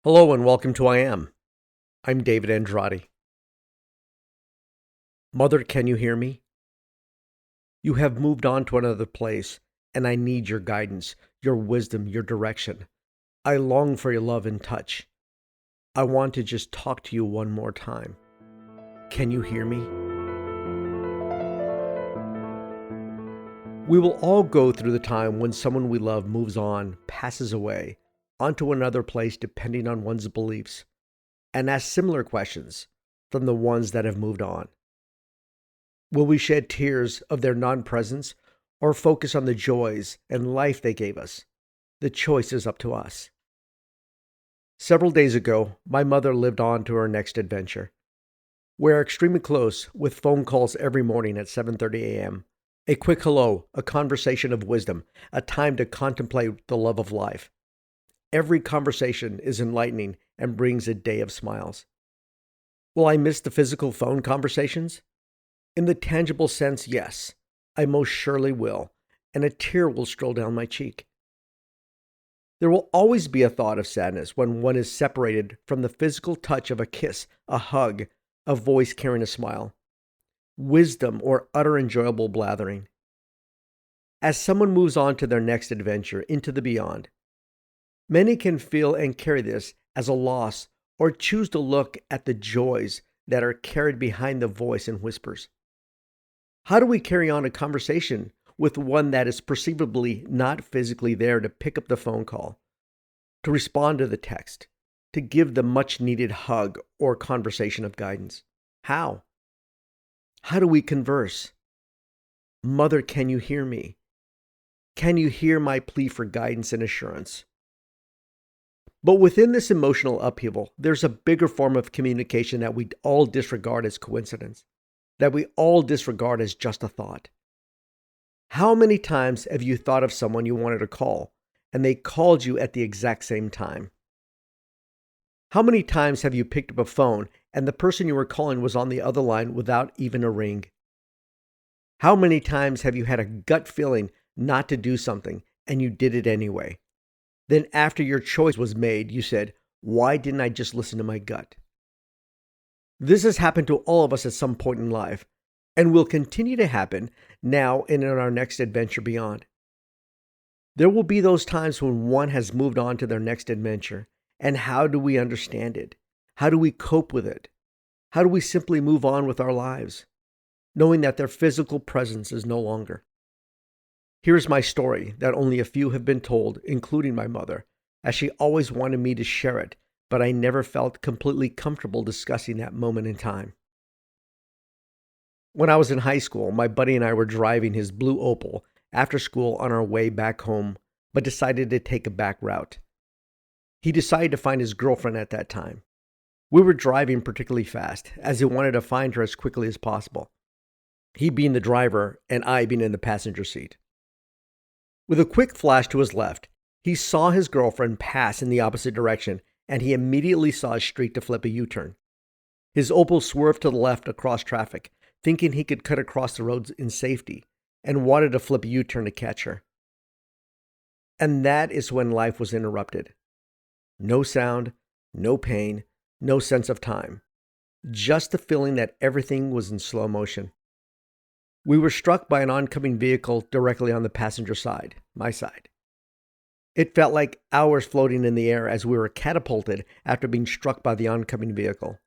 Hello and welcome to I Am. I'm David Andrade. Mother, can you hear me? You have moved on to another place, and I need your guidance, your wisdom, your direction. I long for your love and touch. I want to just talk to you one more time. Can you hear me? We will all go through the time when someone we love moves on, passes away, onto another place depending on one's beliefs, and ask similar questions from the ones that have moved on. Will we shed tears of their non presence or focus on the joys and life they gave us? The choice is up to us. Several days ago, my mother lived on to her next adventure. We're extremely close with phone calls every morning at 7:30 a.m. A quick hello, a conversation of wisdom, a time to contemplate the love of life. Every conversation is enlightening and brings a day of smiles. Will I miss the physical phone conversations? In the tangible sense, yes, I most surely will, and a tear will stroll down my cheek. There will always be a thought of sadness when one is separated from the physical touch of a kiss, a hug, a voice carrying a smile, wisdom, or utter enjoyable blathering. As someone moves on to their next adventure into the beyond, many can feel and carry this as a loss or choose to look at the joys that are carried behind the voice and whispers. How do we carry on a conversation with one that is perceivably not physically there to pick up the phone call, to respond to the text, to give the much needed hug or conversation of guidance? How? How do we converse? Mother, can you hear me? Can you hear my plea for guidance and assurance? But within this emotional upheaval, there's a bigger form of communication that we all disregard as coincidence, that we all disregard as just a thought. How many times have you thought of someone you wanted to call and they called you at the exact same time? How many times have you picked up a phone and the person you were calling was on the other line without even a ring? How many times have you had a gut feeling not to do something and you did it anyway? Then, after your choice was made, you said, "Why didn't I just listen to my gut?" This has happened to all of us at some point in life and will continue to happen now and in our next adventure beyond. There will be those times when one has moved on to their next adventure. And how do we understand it? How do we cope with it? How do we simply move on with our lives, knowing that their physical presence is no longer? Here's my story that only a few have been told, including my mother, as she always wanted me to share it, but I never felt completely comfortable discussing that moment in time. When I was in high school, my buddy and I were driving his blue Opel after school on our way back home, but decided to take a back route. He decided to find his girlfriend at that time. We were driving particularly fast, as he wanted to find her as quickly as possible, he being the driver and I being in the passenger seat. With a quick flash to his left, he saw his girlfriend pass in the opposite direction, and he immediately saw a street to flip a U-turn. His Opel swerved to the left across traffic, thinking he could cut across the roads in safety, and wanted to flip a U-turn to catch her. And that is when life was interrupted. No sound, no pain, no sense of time. Just the feeling that everything was in slow motion. We were struck by an oncoming vehicle directly on the passenger side, my side. It felt like hours floating in the air as we were catapulted after being struck by the oncoming vehicle.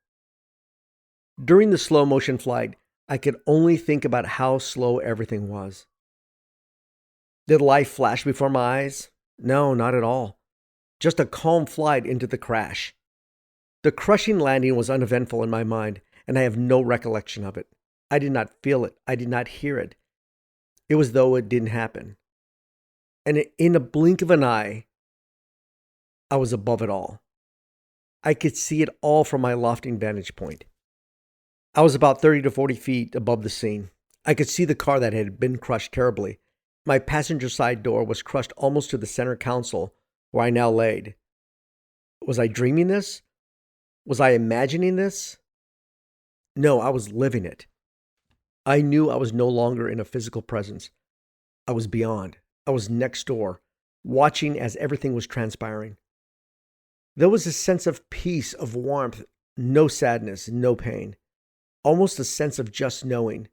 During the slow motion flight, I could only think about how slow everything was. Did life flash before my eyes? No, not at all. Just a calm flight into the crash. The crushing landing was uneventful in my mind, and I have no recollection of it. I did not feel it. I did not hear it. It was as though it didn't happen. And in a blink of an eye, I was above it all. I could see it all from my lofty vantage point. I was about 30 to 40 feet above the scene. I could see the car that had been crushed terribly. My passenger side door was crushed almost to the center console where I now laid. Was I dreaming this? Was I imagining this? No, I was living it. I knew I was no longer in a physical presence. I was beyond. I was next door, watching as everything was transpiring. There was a sense of peace, of warmth, no sadness, no pain, almost a sense of just knowing.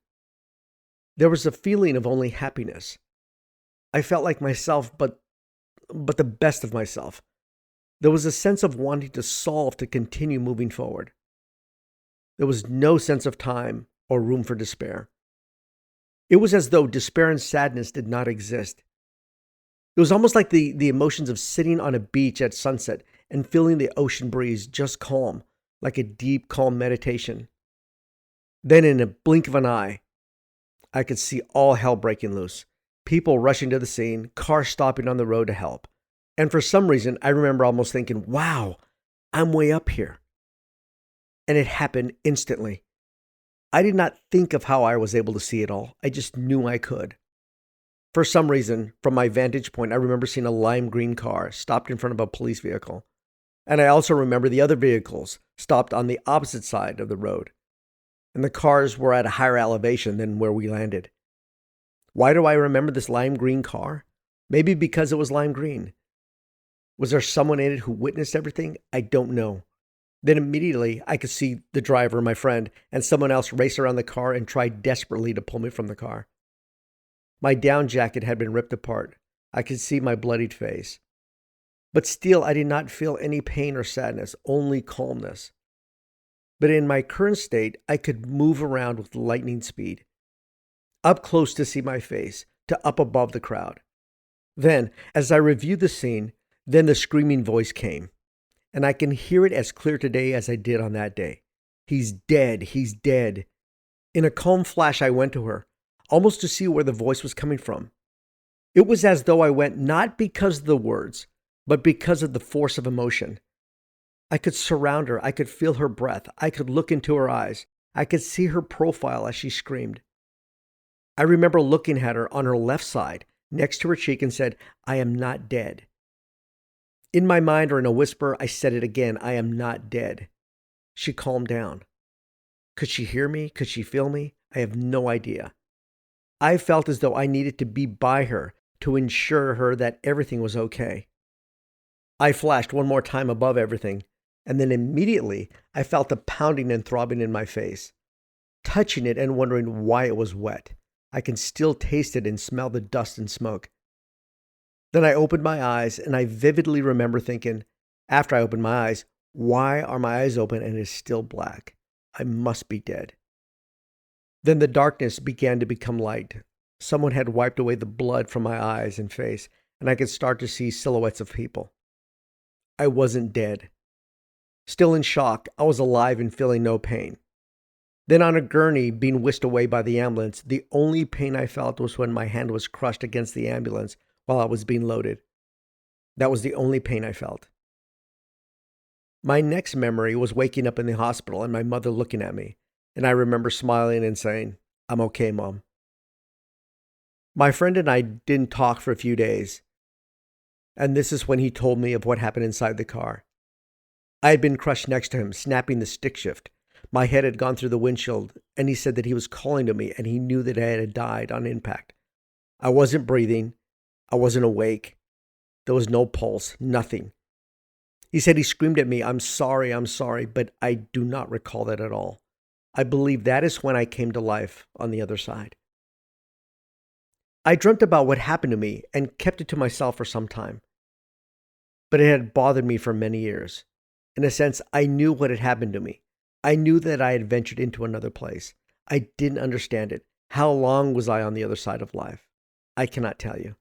There was a feeling of only happiness. I felt like myself, but the best of myself. There was a sense of wanting to solve to continue moving forward. There was no sense of time or room for despair. It was as though despair and sadness did not exist. It was almost like the emotions of sitting on a beach at sunset and feeling the ocean breeze just calm, like a deep, calm meditation. Then, in a blink of an eye, I could see all hell breaking loose. People rushing to the scene, cars stopping on the road to help. And for some reason, I remember almost thinking, wow, I'm way up here. And it happened instantly. I did not think of how I was able to see it all. I just knew I could. For some reason, from my vantage point, I remember seeing a lime green car stopped in front of a police vehicle. And I also remember the other vehicles stopped on the opposite side of the road. And the cars were at a higher elevation than where we landed. Why do I remember this lime green car? Maybe because it was lime green. Was there someone in it who witnessed everything? I don't know. Then immediately I could see the driver, my friend, and someone else race around the car and try desperately to pull me from the car. My down jacket had been ripped apart. I could see my bloodied face. But still, I did not feel any pain or sadness, only calmness. But in my current state, I could move around with lightning speed. Up close to see my face, to up above the crowd. Then, as I reviewed the scene, then the screaming voice came. And I can hear it as clear today as I did on that day. He's dead, he's dead. In a calm flash, I went to her, almost to see where the voice was coming from. It was as though I went not because of the words, but because of the force of emotion. I could surround her, I could feel her breath, I could look into her eyes, I could see her profile as she screamed. I remember looking at her on her left side, next to her cheek, and said, I am not dead. In my mind or in a whisper, I said it again, I am not dead. She calmed down. Could she hear me? Could she feel me? I have no idea. I felt as though I needed to be by her to ensure her that everything was okay. I flashed one more time above everything, and then immediately I felt a pounding and throbbing in my face. Touching it and wondering why it was wet. I can still taste it and smell the dust and smoke. Then I opened my eyes, and I vividly remember thinking, after I opened my eyes, why are my eyes open and it is still black? I must be dead. Then the darkness began to become light. Someone had wiped away the blood from my eyes and face, and I could start to see silhouettes of people. I wasn't dead. Still in shock, I was alive and feeling no pain. Then on a gurney, being whisked away by the ambulance, the only pain I felt was when my hand was crushed against the ambulance while I was being loaded. That was the only pain I felt. My next memory was waking up in the hospital and my mother looking at me, and I remember smiling and saying, I'm okay, Mom. My friend and I didn't talk for a few days, and this is when he told me of what happened inside the car. I had been crushed next to him, snapping the stick shift. My head had gone through the windshield, and he said that he was calling to me, and he knew that I had died on impact. I wasn't breathing. I wasn't awake. There was no pulse, nothing. He said he screamed at me, I'm sorry, but I do not recall that at all. I believe that is when I came to life on the other side. I dreamt about what happened to me and kept it to myself for some time. But it had bothered me for many years. In a sense, I knew what had happened to me. I knew that I had ventured into another place. I didn't understand it. How long was I on the other side of life? I cannot tell you.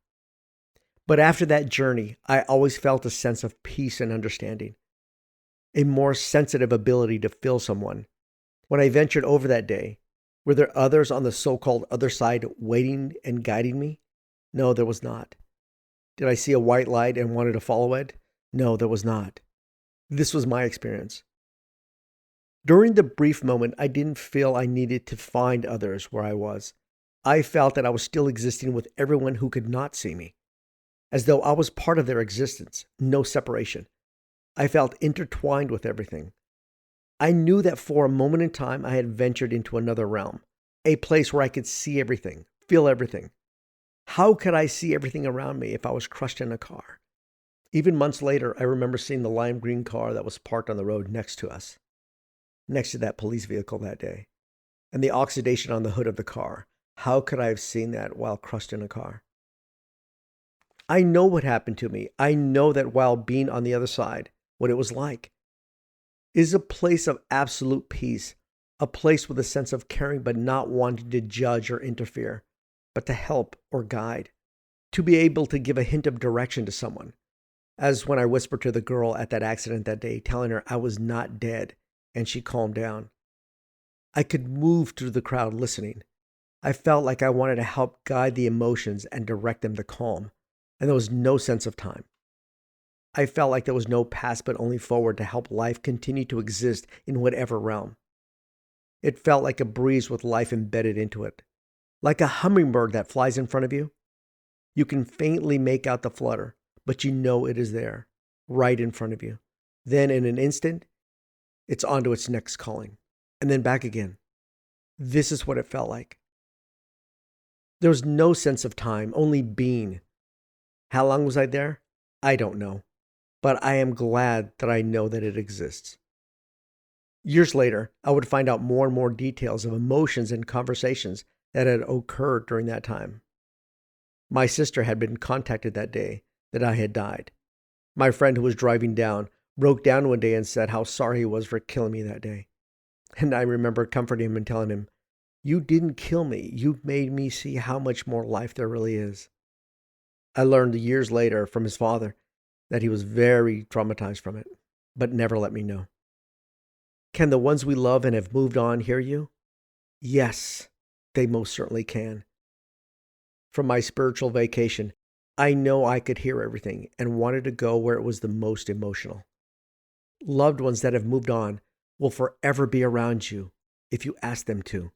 But after that journey, I always felt a sense of peace and understanding, a more sensitive ability to feel someone. When I ventured over that day, were there others on the so-called other side waiting and guiding me? No, there was not. Did I see a white light and wanted to follow it? No, there was not. This was my experience. During the brief moment, I didn't feel I needed to find others where I was. I felt that I was still existing with everyone who could not see me, as though I was part of their existence, no separation. I felt intertwined with everything. I knew that for a moment in time I had ventured into another realm, a place where I could see everything, feel everything. How could I see everything around me if I was crushed in a car? Even months later, I remember seeing the lime green car that was parked on the road next to us, next to that police vehicle that day, and the oxidation on the hood of the car. How could I have seen that while crushed in a car? I know what happened to me. I know that while being on the other side, what it was like. It is a place of absolute peace, a place with a sense of caring but not wanting to judge or interfere, but to help or guide, to be able to give a hint of direction to someone. As when I whispered to the girl at that accident that day, telling her I was not dead, and she calmed down. I could move through the crowd listening. I felt like I wanted to help guide the emotions and direct them to calm, and there was no sense of time. I felt like there was no past but only forward to help life continue to exist in whatever realm. It felt like a breeze with life embedded into it, like a hummingbird that flies in front of you. You can faintly make out the flutter, but you know it is there, right in front of you. Then in an instant, it's on to its next calling, and then back again. This is what it felt like. There was no sense of time, only being. How long was I there? I don't know, but I am glad that I know that it exists. Years later, I would find out more and more details of emotions and conversations that had occurred during that time. My sister had been contacted that day that I had died. My friend who was driving down broke down one day and said how sorry he was for killing me that day. And I remember comforting him and telling him, "You didn't kill me. You made me see how much more life there really is." I learned years later from his father that he was very traumatized from it, but never let me know. Can the ones we love and have moved on hear you? Yes, they most certainly can. From my spiritual vacation, I know I could hear everything and wanted to go where it was the most emotional. Loved ones that have moved on will forever be around you if you ask them to.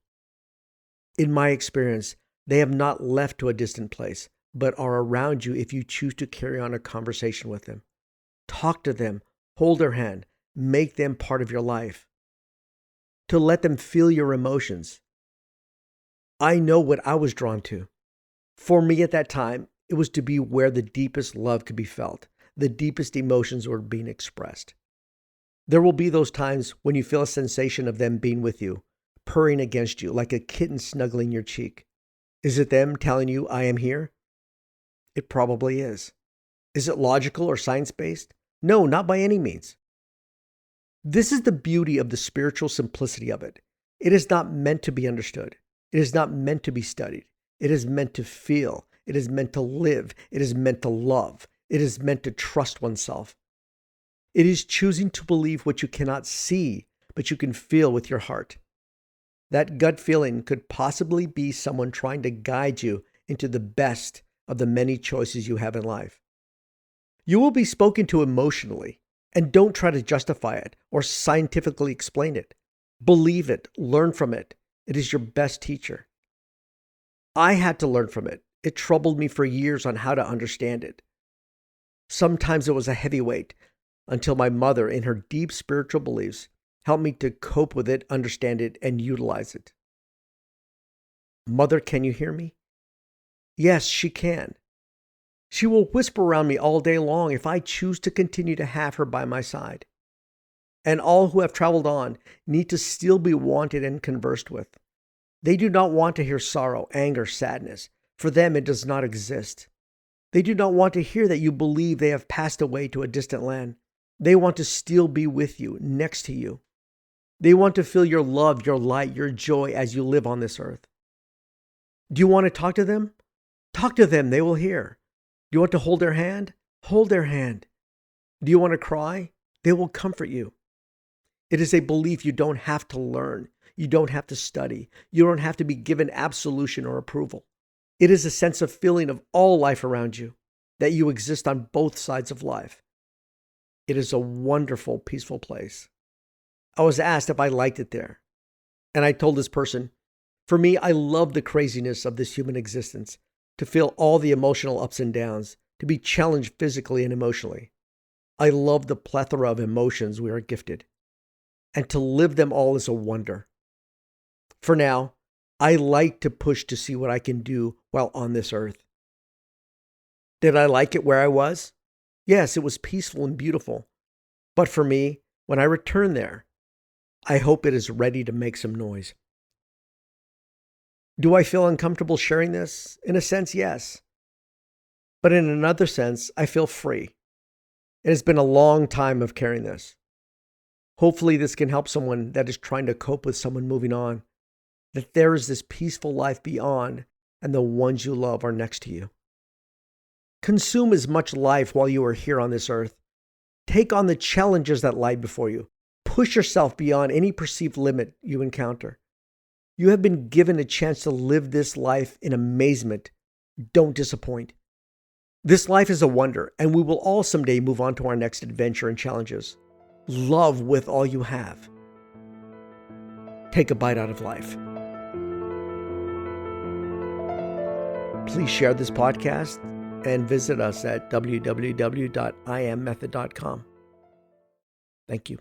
In my experience, they have not left to a distant place, but are around you if you choose to carry on a conversation with them. Talk to them, hold their hand, make them part of your life. To let them feel your emotions. I know what I was drawn to. For me at that time, it was to be where the deepest love could be felt, the deepest emotions were being expressed. There will be those times when you feel a sensation of them being with you, purring against you like a kitten snuggling your cheek. Is it them telling you, "I am here"? It probably is. Is it logical or science-based? No, not by any means. This is the beauty of the spiritual simplicity of it. It is not meant to be understood. It is not meant to be studied. It is meant to feel. It is meant to live. It is meant to love. It is meant to trust oneself. It is choosing to believe what you cannot see, but you can feel with your heart. That gut feeling could possibly be someone trying to guide you into the best of the many choices you have in life. You will be spoken to emotionally, and don't try to justify it or scientifically explain it. Believe it, learn from it. It is your best teacher. I had to learn from it. It troubled me for years on how to understand it. Sometimes it was a heavy weight, until my mother, in her deep spiritual beliefs, helped me to cope with it, understand it, and utilize it. Mother, can you hear me? Yes, she can. She will whisper around me all day long if I choose to continue to have her by my side. And all who have traveled on need to still be wanted and conversed with. They do not want to hear sorrow, anger, sadness. For them, it does not exist. They do not want to hear that you believe they have passed away to a distant land. They want to still be with you, next to you. They want to feel your love, your light, your joy as you live on this earth. Do you want to talk to them? Talk to them, they will hear. Do you want to hold their hand? Hold their hand. Do you want to cry? They will comfort you. It is a belief you don't have to learn. You don't have to study. You don't have to be given absolution or approval. It is a sense of feeling of all life around you, that you exist on both sides of life. It is a wonderful, peaceful place. I was asked if I liked it there. And I told this person, for me, I love the craziness of this human existence, to feel all the emotional ups and downs, to be challenged physically and emotionally. I love the plethora of emotions we are gifted, and to live them all is a wonder. For now, I like to push to see what I can do while on this earth. Did I like it where I was? Yes, it was peaceful and beautiful. But for me, when I return there, I hope it is ready to make some noise. Do I feel uncomfortable sharing this? In a sense, yes. But in another sense, I feel free. It has been a long time of carrying this. Hopefully, this can help someone that is trying to cope with someone moving on, that there is this peaceful life beyond, and the ones you love are next to you. Consume as much life while you are here on this earth. Take on the challenges that lie before you. Push yourself beyond any perceived limit you encounter. You have been given a chance to live this life in amazement. Don't disappoint. This life is a wonder, and we will all someday move on to our next adventure and challenges. Love with all you have. Take a bite out of life. Please share this podcast and visit us at www.immethod.com. Thank you.